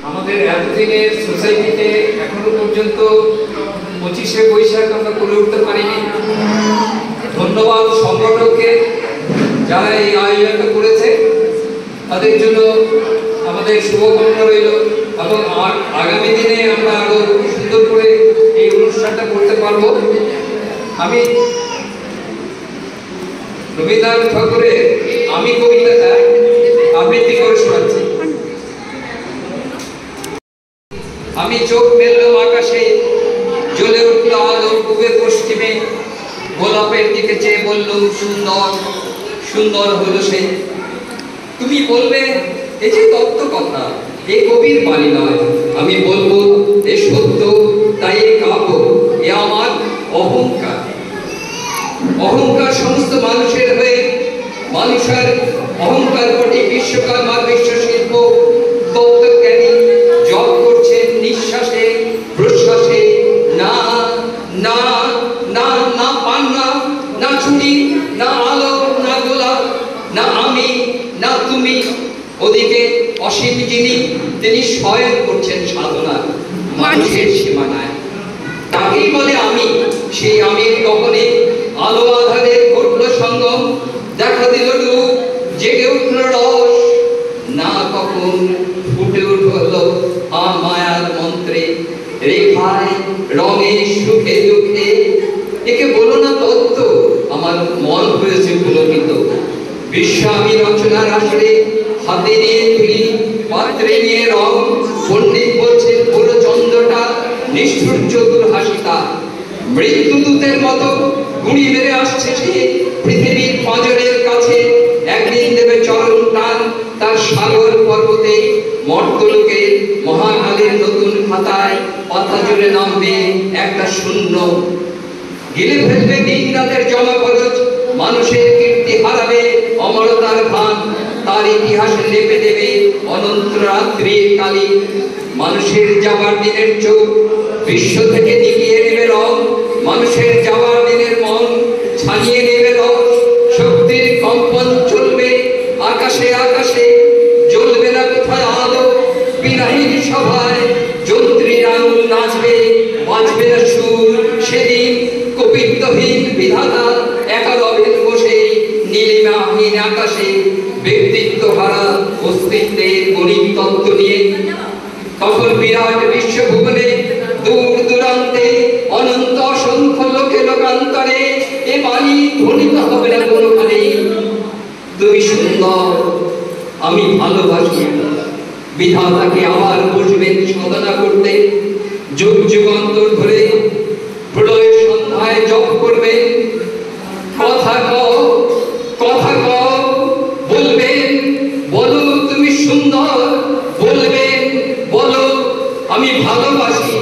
আমাদের এতদিনের সোসাইটিতে এখনো পর্যন্ত 25শে বৈশাখ আমরা করে উঠতে পারিনি। ধন্যবাদ সংগঠককে যারা এই আয়োজনটা করেছে, তাদের জন্য আমাদের শুভকামনা রইল এবং আগামী দিনে আমরা আরো সুন্দর করে এই অনুষ্ঠানটা করতে পারবো। আমি রবীন্দ্রনাথ ঠাকুরের আমি কবিতাটা আবৃত্তি করে শোনাচ্ছি। আমি চোখ মেললাম আকাশে, জ্বলে উঠল আলো পূবে পশ্চিমে, গোলাপের দিকে চেয়ে বললুম সুন্দর সুন্দর হলো সে। তুমি বলবে এই যে তত্ত্ব কথা, এ কবির বাণী নয়। আমি বলবো এ সত্য, তাই এ কাব্য, এ আমার অহংকার। অহংকার সমস্ত মানুষের হয়ে, মানুষের অহংকার কোটি বিশ্বকর্মা বিশ্ব শিল্প তত্ত্বজ্ঞানী জপ করছেন নিঃশ্বাসে প্রশ্বাসে। না না না না পান্না, না ছুটি, না আলো, না গোলাপ, না আমি, না তুমি। ওদিকে অসীম যিনি, তিনি স্বয়ং করছেন সাধনা মানুষের সীমানায়। তাকেই বলে আমি। সেই আমির গগনে আলো আধারে ঘটল সঙ্গম, দেখা দিল রূপ, জেগে উঠল রস। না কখন ফুটে উঠল মায়ার মন্ত্রে, রেখায় রঙে সুখে দুঃখে। একে বলো না তত্ত্ব, আমার মন হয়েছে পুলকিত। বিশ্ব আমি রচনার আসরে হাতে নিয়ে তুলি, পাত্রে নিয়ে রং। পণ্ডিত বলছেন পুরো চন্দ্রটা নিষ্ঠুর চতুর হাসিতা। মৃত্যুদূতের মতো গুঁড়ি মেরে আসছে সে পৃথিবীর পাঁজরের কাছে। একদিন দেবে চরণ টান তার সাগর পর্বতে, মর্তলোকে মহাকালের নতুন খাতায় পাতা জুড়ে নামবে একটা শূন্য। গিলে ফেলবে দিন রাতের জমা খরচ, মানুষের কীর্তি হারাবে অমরতার ভান। তার ইতিহাসে লেপে দেবে অনন্ত রাত্রির কালি। মানুষের যাবার দিনের চোখ বিশ্ব থেকে নিভিয়ে নেবে রং, মানুষের যাবার দিনের মন ছানিয়ে নেবে রস। শক্তির কম্পন চলবে আকাশে আকাশে, জ্বলবে না কোথায় আলো বিনাহীন সভায়। যন্ত্রীর আঙুল নাচবে, বাজবে না সুর। সেদিন কবিত্বহীন বিধাতা একা রবেন বসে নীলিমাহীন আকাশে, ব্যক্তিত্ব হারা অস্তিত্বের গণিত তত্ত্ব নিয়ে। তখন বিরাট বিশ্বভুবনে দূর দূরান্তে অনন্ত অসংখ্য লোকে লোকান্তরে এ বাণী ধ্বনিত হবে না কোনোখানে। তুমি সুন্দর, আমি ভালোবাসি। বিধাতাকে আবার বসবেন সাধনা করতে, যুগ যুগান্তর ধরে প্রলয়ের সন্ধ্যায় জপ করবেন। কথা কও, কথা কও, বলবেন বলো তুমি সুন্দর, বলবেন বলো আমি ভালোবাসি।